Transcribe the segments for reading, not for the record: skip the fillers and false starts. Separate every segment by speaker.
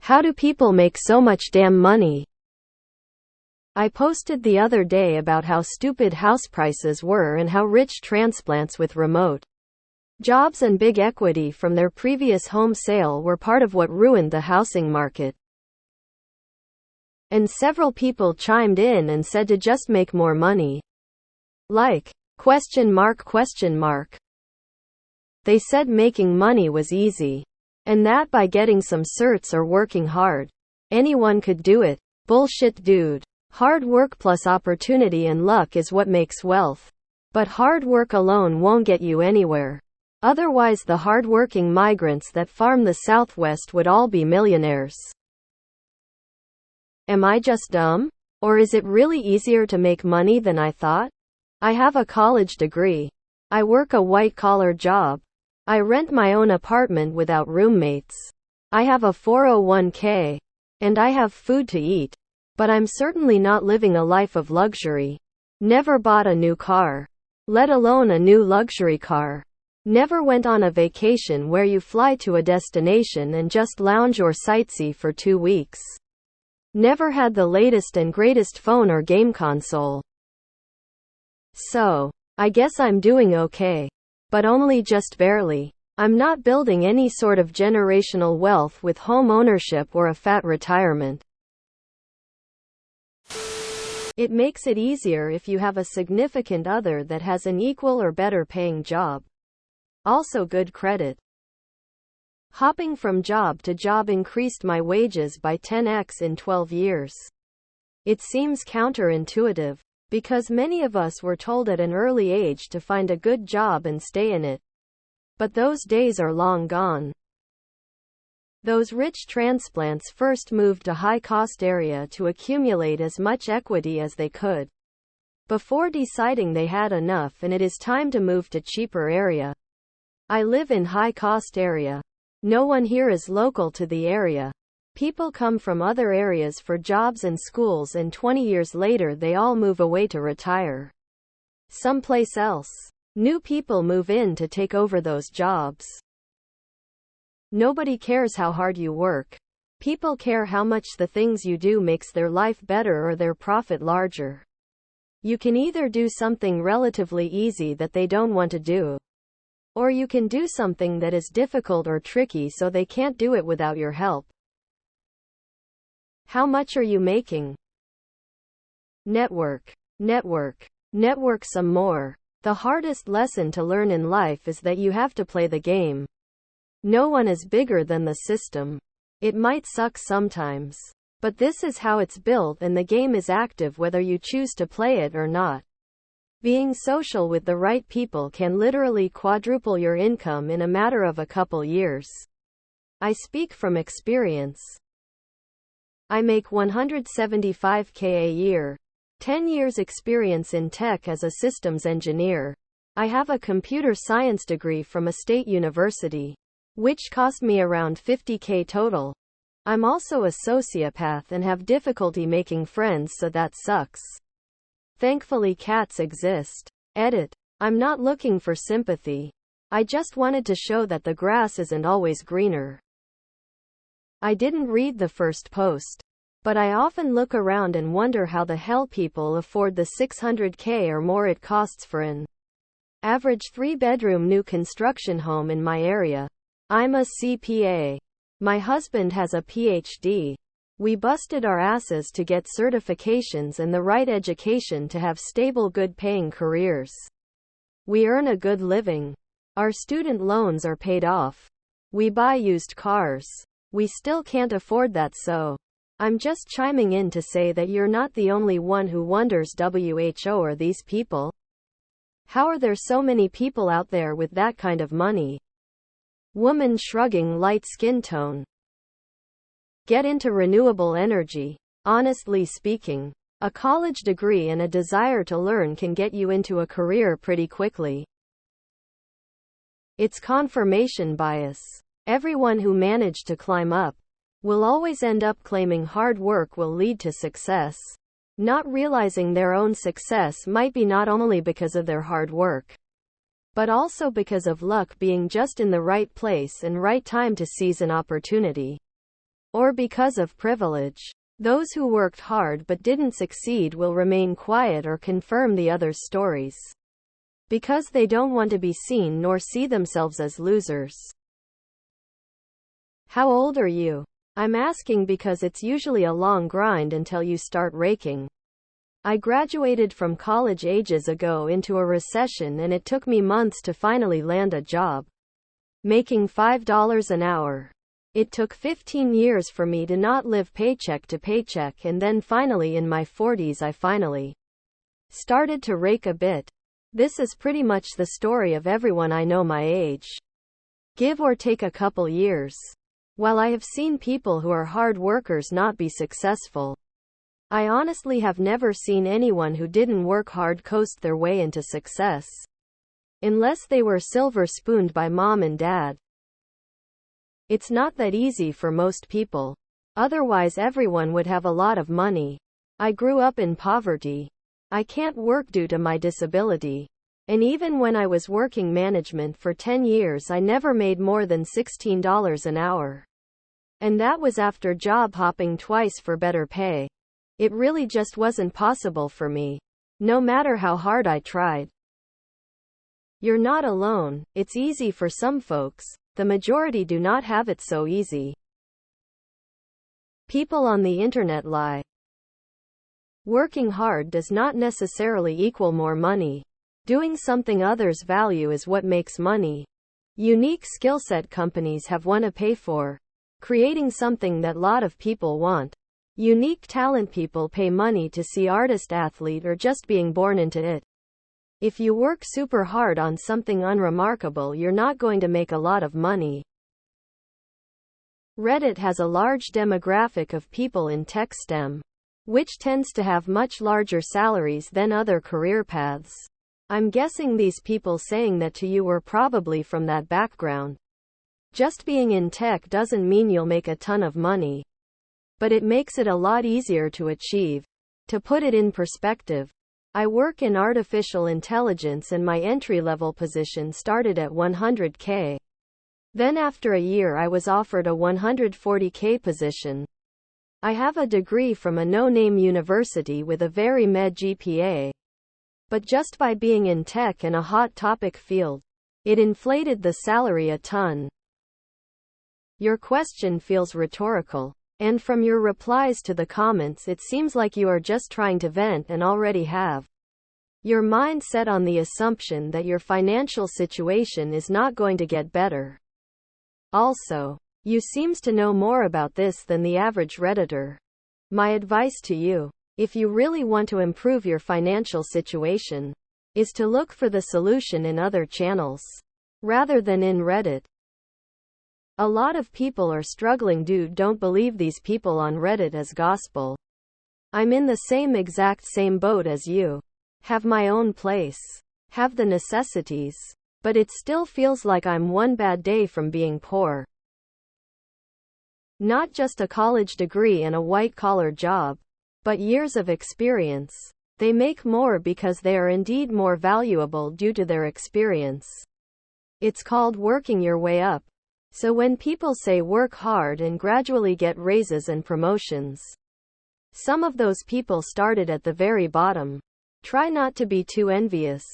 Speaker 1: How do people make so much damn money? I posted the other day about how stupid house prices were and how rich transplants with remote jobs and big equity from their previous home sale were part of what ruined the housing market. And several people chimed in and said to just make more money. Like, ? They said making money was easy. And that by getting some certs or working hard, anyone could do it. Bullshit, dude. Hard work plus opportunity and luck is what makes wealth. But hard work alone won't get you anywhere. Otherwise the hard-working migrants that farm the Southwest would all be millionaires. Am I just dumb? Or is it really easier to make money than I thought? I have a college degree. I work a white-collar job. I rent my own apartment without roommates. I have a 401k. And I have food to eat. But I'm certainly not living a life of luxury. Never bought a new car. Let alone a new luxury car. Never went on a vacation where you fly to a destination and just lounge or sightsee for 2 weeks. Never had the latest and greatest phone or game console. So, I guess I'm doing okay. But only just barely. I'm not building any sort of generational wealth with home ownership or a fat retirement. It makes it easier if you have a significant other that has an equal or better paying job. Also good credit. Hopping from job to job increased my wages by 10x in 12 years. It seems counterintuitive, because many of us were told at an early age to find a good job and stay in it. But those days are long gone. Those rich transplants first moved to high-cost area to accumulate as much equity as they could, before deciding they had enough and it is time to move to cheaper area. I live in high-cost area. No one here is local to the area. People come from other areas for jobs and schools, and 20 years later they all move away to retire someplace else. New people move in to take over those jobs. Nobody cares how hard you work. People care how much the things you do makes their life better or their profit larger. You can either do something relatively easy that they don't want to do, or you can do something that is difficult or tricky so they can't do it without your help. How much are you making? Network. Network some more. The hardest lesson to learn in life is that you have to play the game. No one is bigger than the system. It might suck sometimes, but this is how it's built, and the game is active whether you choose to play it or not. Being social with the right people can literally quadruple your income in a matter of a couple years. I speak from experience. I make $175K a year. 10 years experience in tech as a systems engineer. I have a computer science degree from a state university, which cost me around $50K total. I'm also a sociopath and have difficulty making friends, so that sucks. Thankfully cats exist. Edit. I'm not looking for sympathy. I just wanted to show that the grass isn't always greener. I didn't read the first post, but I often look around and wonder how the hell people afford the $600K or more it costs for an average 3-bedroom new construction home in my area. I'm a CPA. My husband has a PhD. We busted our asses to get certifications and the right education to have stable, good-paying careers. We earn a good living. Our student loans are paid off. We buy used cars. We still can't afford that, so I'm just chiming in to say that you're not the only one who wonders who are these people? How are there so many people out there with that kind of money? Woman shrugging, light skin tone. Get into renewable energy. Honestly speaking, a college degree and a desire to learn can get you into a career pretty quickly. It's confirmation bias. Everyone who managed to climb up will always end up claiming hard work will lead to success, not realizing their own success might be not only because of their hard work, but also because of luck, being just in the right place and right time to seize an opportunity. or because of privilege. Those who worked hard but didn't succeed will remain quiet or confirm the others' stories, because they don't want to be seen nor see themselves as losers. How old are you? I'm asking because it's usually a long grind until you start raking. I graduated from college ages ago into a recession, and it took me months to finally land a job, making $5 an hour. It took 15 years for me to not live paycheck to paycheck, and then finally in my 40s I finally started to rake a bit. This is pretty much the story of everyone I know my age, give or take a couple years. While I have seen people who are hard workers not be successful, I honestly have never seen anyone who didn't work hard coast their way into success, unless they were silver-spooned by mom and dad. It's not that easy for most people. Otherwise everyone would have a lot of money. I grew up in poverty. I can't work due to my disability. And even when I was working management for 10 years, I never made more than $16 an hour. And that was after job hopping twice for better pay. It really just wasn't possible for me, no matter how hard I tried. You're not alone. It's easy for some folks. The majority do not have it so easy. People on the internet lie. Working hard does not necessarily equal more money. Doing something others value is what makes money. Unique skill set companies have one to pay for. Creating something that lot of people want. Unique talent people pay money to see artist, athlete, or just being born into it. If you work super hard on something unremarkable, you're not going to make a lot of money. Reddit has a large demographic of people in tech STEM, which tends to have much larger salaries than other career paths. I'm guessing these people saying that to you were probably from that background. Just being in tech doesn't mean you'll make a ton of money, but it makes it a lot easier to achieve. To put it in perspective, I work in artificial intelligence and my entry-level position started at $100K. Then after a year I was offered a $140K position. I have a degree from a no-name university with a very meh GPA. But just by being in tech and a hot topic field, it inflated the salary a ton. Your question feels rhetorical. And from your replies to the comments, it seems like you are just trying to vent and already have your mind set on the assumption that your financial situation is not going to get better. Also, you seems to know more about this than the average Redditor. My advice to you, if you really want to improve your financial situation, is to look for the solution in other channels, rather than in Reddit. A lot of people are struggling, dude. Don't believe these people on Reddit as gospel. I'm in the same boat as you. Have my own place. Have the necessities. But it still feels like I'm one bad day from being poor. Not just a college degree and a white-collar job, but years of experience. They make more because they are indeed more valuable due to their experience. It's called working your way up. So when people say work hard and gradually get raises and promotions, some of those people started at the very bottom. Try not to be too envious.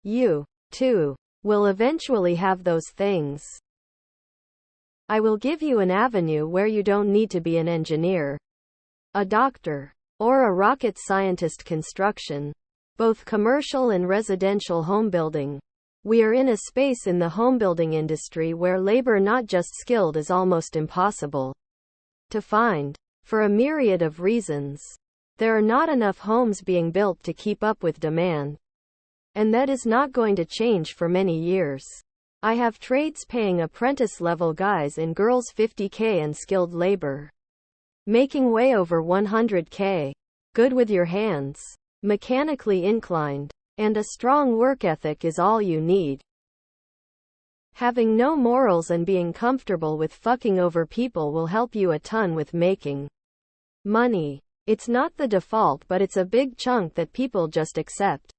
Speaker 1: You, too, will eventually have those things. I will give you an avenue where you don't need to be an engineer, a doctor, or a rocket scientist. Construction, both commercial and residential home building. We are in a space in the homebuilding industry where labor not just skilled is almost impossible to find, for a myriad of reasons. There are not enough homes being built to keep up with demand. And that is not going to change for many years. I have trades paying apprentice-level guys and girls $50K and skilled labor making way over $100K. Good with your hands, mechanically inclined, and a strong work ethic is all you need. Having no morals and being comfortable with fucking over people will help you a ton with making money. It's not the default, but it's a big chunk that people just accept.